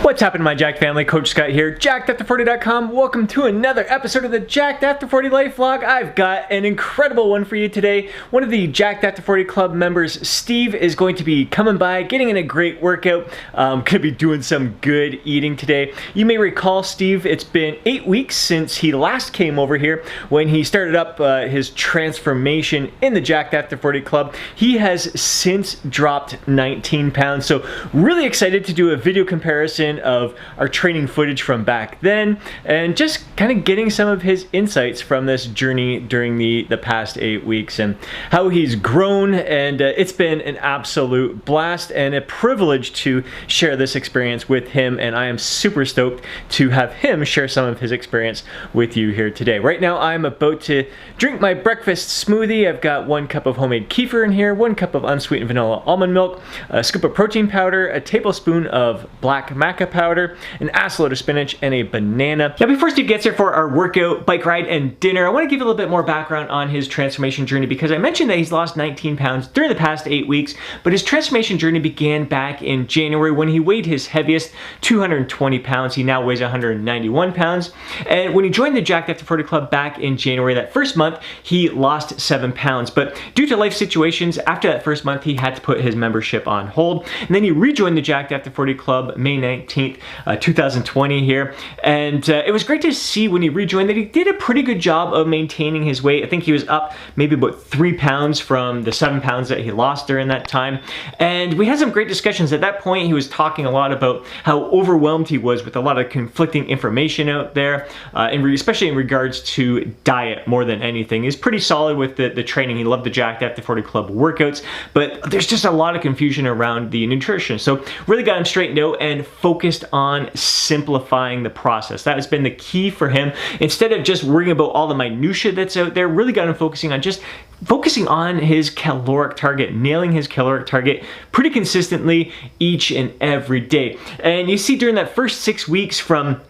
What's happening, my Jacked family? Coach Scott here, JackedAfter40.com. Welcome to another episode of the Jacked After 40 Life Vlog. I've got an incredible one for you today. One of the Jacked After 40 Club members, Steve, is going to be coming by, getting in a great workout. Gonna be doing some good eating today. You may recall Steve, it's been 8 weeks since he last came over here when he started up his transformation in the Jacked After 40 Club. He has since dropped 19 pounds, so really excited to do a video comparison of our training footage from back then and just kind of getting some of his insights from this journey during the past 8 weeks and how he's grown. And it's been an absolute blast and a privilege to share this experience with him, and I am super stoked to have him share some of his experience with you here today. Right now I'm about to drink my breakfast smoothie. I've got 1 cup of homemade kefir in here, 1 cup of unsweetened vanilla almond milk, a scoop of protein powder, a tablespoon of black maca powder, an assload of spinach, and a banana. Now before Steve gets here for our workout, bike ride, and dinner, I want to give you a little bit more background on his transformation journey, because I mentioned that he's lost 19 pounds during the past 8 weeks, but his transformation journey began back in January when he weighed his heaviest, 220 pounds. He now weighs 191 pounds. And when he joined the Jacked After 40 Club back in January, that first month, he lost 7 pounds. But due to life situations, after that first month, he had to put his membership on hold. And then he rejoined the Jacked After 40 Club May 19th, 2020 here. And it was great to see when he rejoined that he did a pretty good job of maintaining his weight. I think he was up maybe about 3 pounds from the 7 pounds that he lost during that time. And we had some great discussions. At that point, he was talking a lot about how overwhelmed he was with a lot of conflicting information out there, especially in regards to diet more than anything. He's pretty solid with the training. He loved the Jacked After 40 Club workouts, but there's just a lot of confusion around the nutrition. So really got him straightened out and focused on simplifying the process. That has been the key for him. Instead of just worrying about all the minutia that's out there, really got him focusing on his caloric target, nailing his caloric target pretty consistently each and every day. And you see during that first 6 weeks from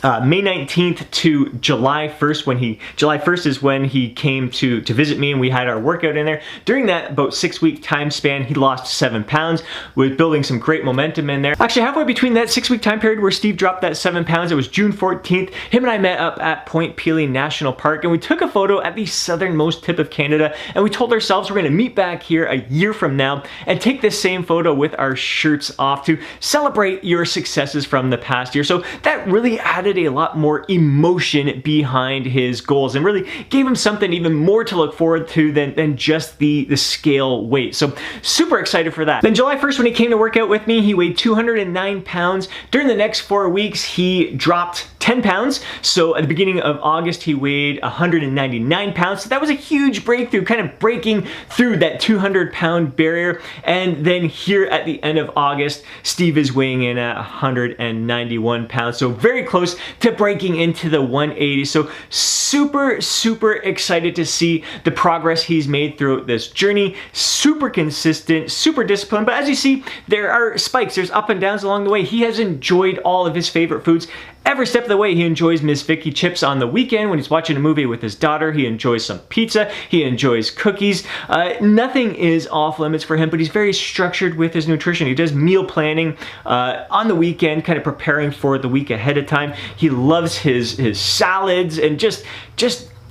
May 19th to July 1st, July 1st is when he came to visit me and we had our workout in there. During that about 6-week time span, he lost 7 pounds, was building some great momentum in there. Actually, halfway between that 6-week time period where Steve dropped that 7 pounds, it was June 14th, him and I met up at Point Pelee National Park and we took a photo at the southernmost tip of Canada, and we told ourselves we're gonna meet back here a year from now and take this same photo with our shirts off to celebrate your successes from the past year. So that really added a lot more emotion behind his goals and really gave him something even more to look forward to than just the scale weight. So super excited for that. Then July 1st, when he came to work out with me, he weighed 209 pounds. During the next 4 weeks, he dropped 10 pounds. So at the beginning of August, he weighed 199 pounds. So that was a huge breakthrough, kind of breaking through that 200-pound barrier. And then here at the end of August, Steve is weighing in at 191 pounds. So very close to breaking into the 180. So super, super excited to see the progress he's made throughout this journey. Super consistent, super disciplined. But as you see, there are spikes. There's up and downs along the way. He has enjoyed all of his favorite foods. Every step of the way, he enjoys Miss Vicky chips on the weekend when he's watching a movie with his daughter. He enjoys some pizza. He enjoys cookies. Nothing is off limits for him, but he's very structured with his nutrition. He does meal planning on the weekend, kind of preparing for the week ahead of time. He loves his salads and just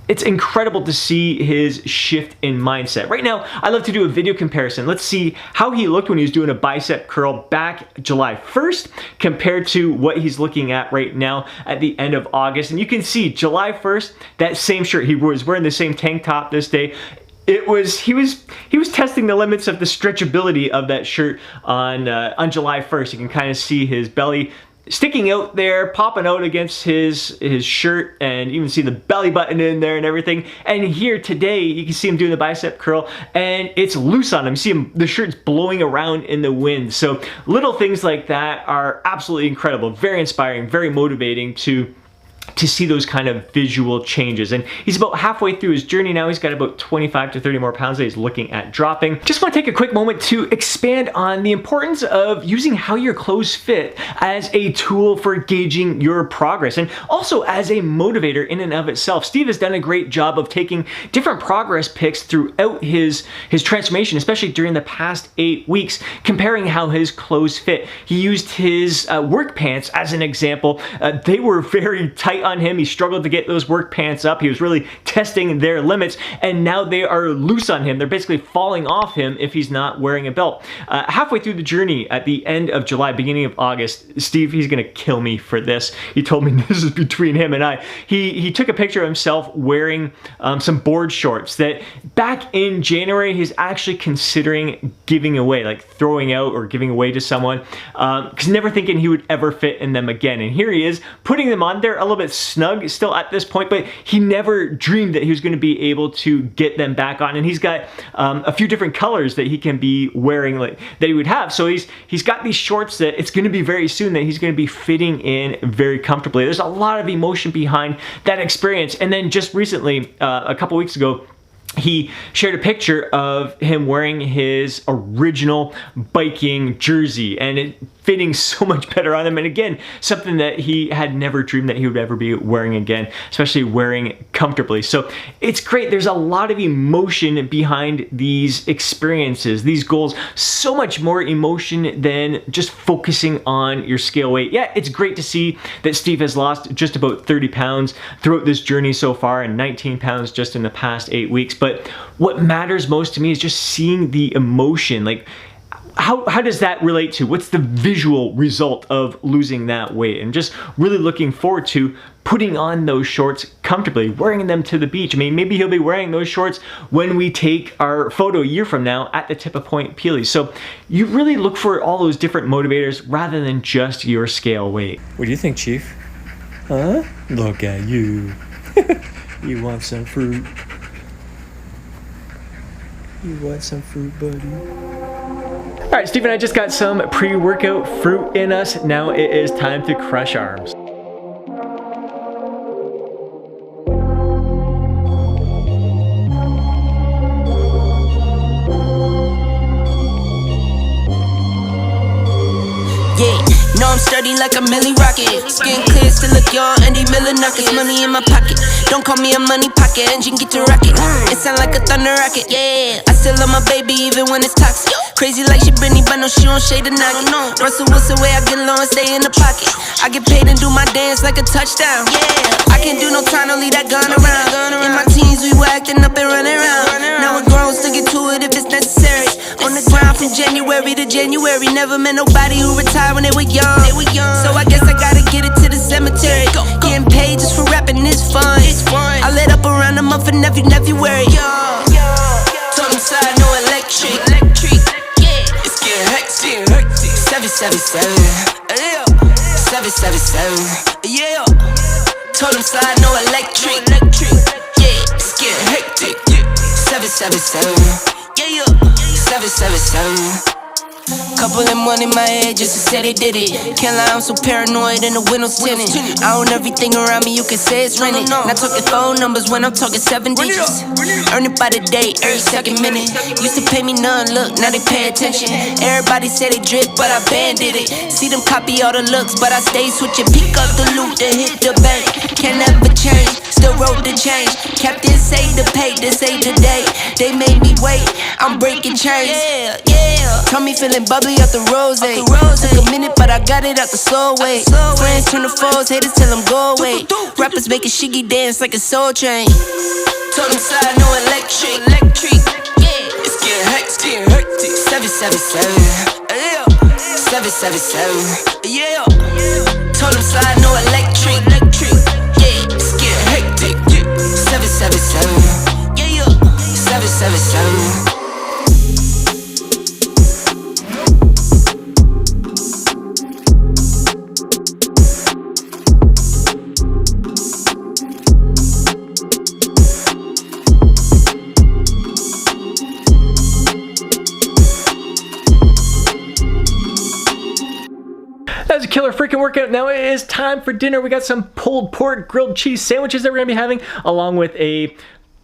it's incredible to see his shift in mindset. Right now, I love to do a video comparison. Let's see how he looked when he was doing a bicep curl back July 1st compared to what he's looking at right now at the end of August. And you can see July 1st, that same shirt, he was wearing the same tank top this day. He was testing the limits of the stretchability of that shirt on July 1st. You can kind of see his belly sticking out there, popping out against his shirt, and you can see the belly button in there and everything. And here today, you can see him doing the bicep curl, and it's loose on him. You see him, the shirt's blowing around in the wind. So little things like that are absolutely incredible, very inspiring, very motivating to to see those kind of visual changes. And he's about halfway through his journey now. He's got about 25 to 30 more pounds that he's looking at dropping. Just want to take a quick moment to expand on the importance of using how your clothes fit as a tool for gauging your progress, and also as a motivator in and of itself. Steve has done a great job of taking different progress pics throughout his transformation, especially during the past 8 weeks, comparing how his clothes fit. He used his work pants as an example. They were very tight on him. He struggled to get those work pants up. He was really testing their limits, and now they are loose on him. They're basically falling off him if he's not wearing a belt. Halfway through the journey at the end of July, beginning of August, Steve, he's gonna kill me for this. He told me this is between him and I. He took a picture of himself wearing some board shorts that back in January he's actually considering giving away, like throwing out or giving away to someone, because never thinking he would ever fit in them again. And here he is putting them on. They're a little bit snug still at this point, but he never dreamed that he was going to be able to get them back on. And he's got a few different colors that he can be wearing, like that he would have. So he's got these shorts that it's going to be very soon that he's going to be fitting in very comfortably. There's a lot of emotion behind that experience. And then just recently, a couple weeks ago, he shared a picture of him wearing his original biking jersey, and it fitting so much better on him. And again, something that he had never dreamed that he would ever be wearing again, especially wearing comfortably. So it's great. There's a lot of emotion behind these experiences, these goals, so much more emotion than just focusing on your scale weight. Yeah, it's great to see that Steve has lost just about 30 pounds throughout this journey so far, and 19 pounds just in the past 8 weeks. But what matters most to me is just seeing the emotion. Like, how does that relate to what's the visual result of losing that weight? And just really looking forward to putting on those shorts comfortably, wearing them to the beach. I mean, maybe he'll be wearing those shorts when we take our photo a year from now at the tip of Point Pelee. So you really look for all those different motivators rather than just your scale weight. What do you think, Chief? Huh? Look at you. You want some fruit? You want some fruit, buddy? All right, Steve and I just got some pre-workout fruit in us. Now it is time to crush arms. No, I'm sturdy like a Millie Rocket. Skin clear, still look young, Andy Miller knockers. Money in my pocket, don't call me a money pocket. Engine get to rocket, it sound like a thunder rocket. Yeah, I still love my baby even when it's toxic. Crazy like she Britney, but no, she don't shade the knock. Russell Wilson way I get low and stay in the pocket. I get paid and do my dance like a touchdown. Yeah, I can't do no time, don't leave that gun around. In my teens, we were acting up and running around. Now we're grown, still get to it if it's necessary. On the ground from January to January. Never met nobody who retired when they were young. So I guess I gotta get it to the cemetery. Getting paid just for rapping is fun. I lit up around a month of February. Told him slide, no electric. It's getting hectic. 777. 777. Yeah. Told him slide, no electric. Yeah. It's getting hectic. 777. Yeah. 777. Couple in one in my head just to say they did it. Can't lie, I'm so paranoid and the windows tinted. I own everything around me, you can say it's rented. Not talking phone numbers when I'm talking 7 digits. Earn it by the day, every second minute. Used to pay me none, look, now they pay attention. Everybody say they drip, but I banded it. See them copy all the looks, but I stay switching. Pick up the loot, then hit the bank. Can't never change, still wrote the change. Captain say the pay, this ain't the day. They made me wait, I'm breaking chains. Yeah. Tell me feeling bubbly out the rose. Took a minute, but I got it out the soul way. Friends turn to foes, haters tell them go away. Rappers making shiggy dance like a soul train. Told them slide, no electric. Yeah, it's getting hectic. 777. 777. Yeah. Told them slide, no electric. Yeah, it's getting hectic. 777. Yeah. 777. That was a killer freaking workout. Now it is time for dinner. We got some pulled pork grilled cheese sandwiches that we're gonna be having, along with a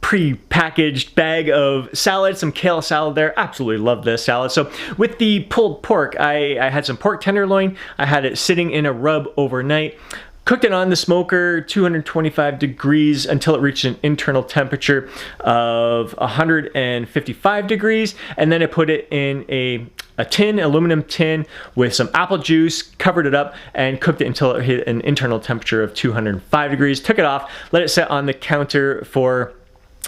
pre-packaged bag of salad, some kale salad there. Absolutely love this salad. So with the pulled pork, I had some pork tenderloin. I had it sitting in a rub overnight. Cooked it on the smoker, 225 degrees, until it reached an internal temperature of 155 degrees. And then I put it in a aluminum tin with some apple juice, covered it up, and cooked it until it hit an internal temperature of 205 degrees. Took it off, let it sit on the counter for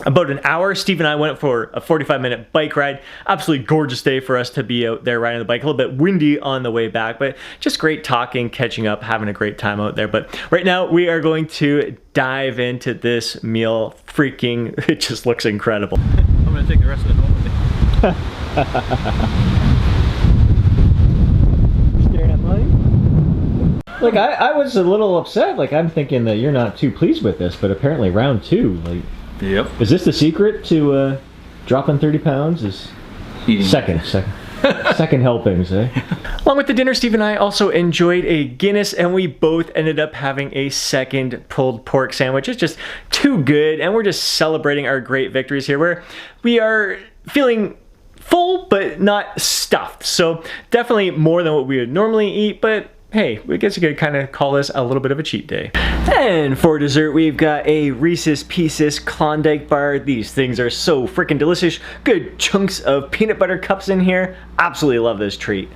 about an hour. Steve and I went for a 45-minute bike ride. Absolutely gorgeous day for us to be out there riding the bike. A little bit windy on the way back, but just great talking, catching up, having a great time out there. But right now we are going to dive into this meal. Freaking, it just looks incredible. I'm gonna take the rest of it home with me. Staring at mine? Like, I was a little upset. Like, I'm thinking that you're not too pleased with this, but apparently round two, like, Yep. is this the secret to dropping 30 pounds? Is Eating. second helpings, eh? Along with the dinner, Steve and I also enjoyed a Guinness, and we both ended up having a second pulled pork sandwich. It's just too good, and we're just celebrating our great victories here, where we are feeling full but not stuffed. So definitely more than what we would normally eat, but hey, I guess you could kind of call this a little bit of a cheat day. And for dessert, we've got a Reese's Pieces Klondike bar. These things are so freaking delicious. Good chunks of peanut butter cups in here. Absolutely love this treat.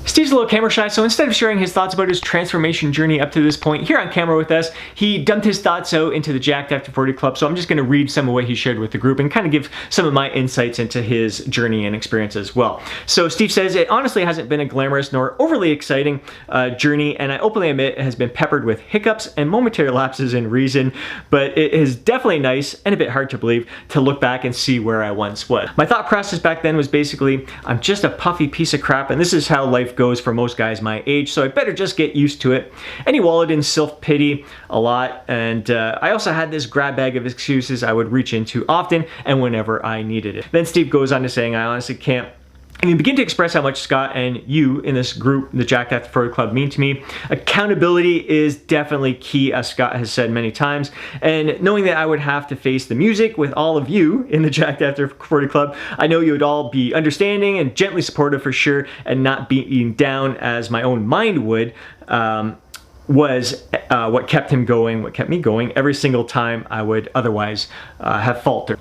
Steve's a little camera shy, so instead of sharing his thoughts about his transformation journey up to this point here on camera with us, he dumped his thoughts out into the Jacked After 40 Club. So I'm just going to read some of what he shared with the group and kind of give some of my insights into his journey and experience as well. So Steve says, it honestly hasn't been a glamorous nor overly exciting journey, and I openly admit it has been peppered with hiccups and momentary lapses in reason, but it is definitely nice and a bit hard to believe to look back and see where I once was. My thought process back then was basically, I'm just a puffy piece of crap, and this is how life goes for most guys my age, so I better just get used to it. And he wallowed in self-pity a lot, and I also had this grab bag of excuses I would reach into often and whenever I needed it. Then Steve goes on to saying, I honestly can't even begin to express how much Scott and you in this group, the Jacked After 40 Club, mean to me. Accountability is definitely key, as Scott has said many times, and knowing that I would have to face the music with all of you in the Jacked After 40 Club, I know you would all be understanding and gently supportive for sure, and not beating down as my own mind would, was what kept him going, what kept me going every single time I would otherwise have faltered.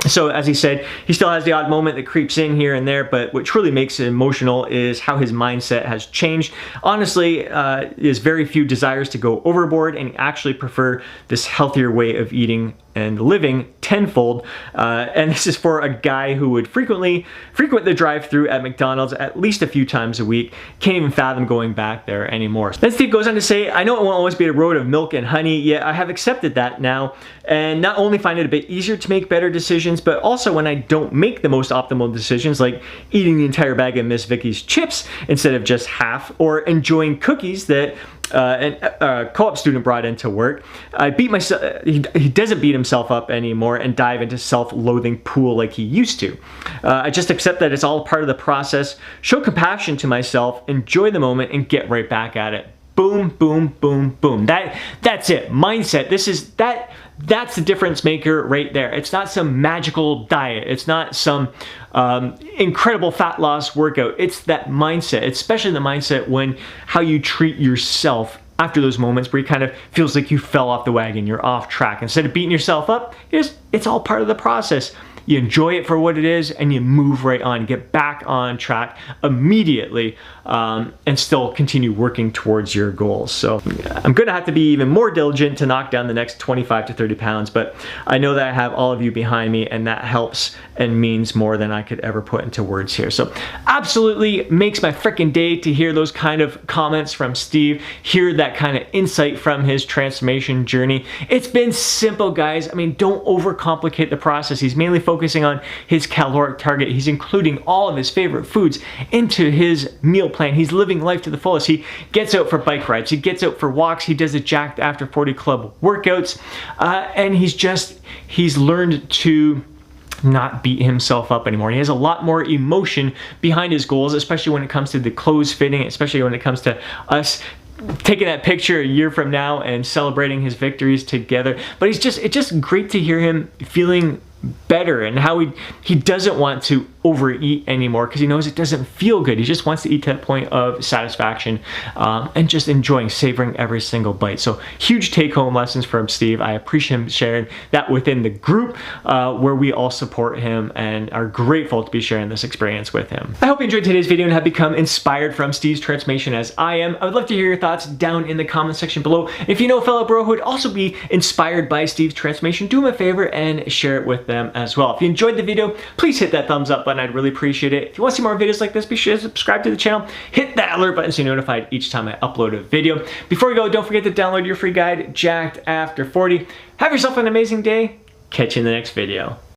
So as he said, he still has the odd moment that creeps in here and there, but what truly makes it emotional is how his mindset has changed. Honestly, there's very few desires to go overboard, and he actually prefer this healthier way of eating and living tenfold. And this is for a guy who would frequent the drive-thru at McDonald's at least a few times a week. Can't even fathom going back there anymore. Then Steve goes on to say, I know it won't always be a road of milk and honey, yet I have accepted that now, and not only find it a bit easier to make better decisions, but also when I don't make the most optimal decisions, like eating the entire bag of Miss Vicky's chips instead of just half, or enjoying cookies that a co-op student brought into work. I beat myself. He doesn't beat himself up anymore and dive into self-loathing pool like he used to. I just accept that it's all part of the process. Show compassion to myself, enjoy the moment, and get right back at it. Boom, boom, boom, boom. That's it. Mindset. That's the difference maker right there. It's not some magical diet. It's not some incredible fat loss workout. It's that mindset, especially the mindset when how you treat yourself after those moments where you kind of feels like you fell off the wagon, you're off track. Instead of beating yourself up, it's all part of the process. You enjoy it for what it is, and you move right on, get back on track immediately, and still continue working towards your goals. So I'm gonna have to be even more diligent to knock down the next 25 to 30 pounds, but I know that I have all of you behind me, and that helps and means more than I could ever put into words here. So absolutely makes my freaking day to hear those kind of comments from Steve, hear that kind of insight from his transformation journey. It's been simple, guys. I mean, don't overcomplicate the process. He's mainly focusing on his caloric target. He's including all of his favorite foods into his meal plan. He's living life to the fullest. He gets out for bike rides. He gets out for walks. He does the Jacked After 40 Club workouts. And he's learned to not beat himself up anymore. He has a lot more emotion behind his goals, especially when it comes to the clothes fitting, especially when it comes to us taking that picture a year from now and celebrating his victories together. But it's just great to hear him feeling better and how he doesn't want to overeat anymore because he knows it doesn't feel good. He just wants to eat to that point of satisfaction and just enjoying, savoring every single bite. So huge take-home lessons from Steve. I appreciate him sharing that within the group where we all support him and are grateful to be sharing this experience with him. I hope you enjoyed today's video and have become inspired from Steve's transformation as I am. I would love to hear your thoughts down in the comment section below. If you know a fellow bro who would also be inspired by Steve's transformation, do him a favor and share it with them as well. If you enjoyed the video, please hit that thumbs up button. I'd really appreciate it. If you want to see more videos like this, be sure to subscribe to the channel. Hit that alert button so you're notified each time I upload a video. Before we go, don't forget to download your free guide, Jacked After 40. Have yourself an amazing day. Catch you in the next video.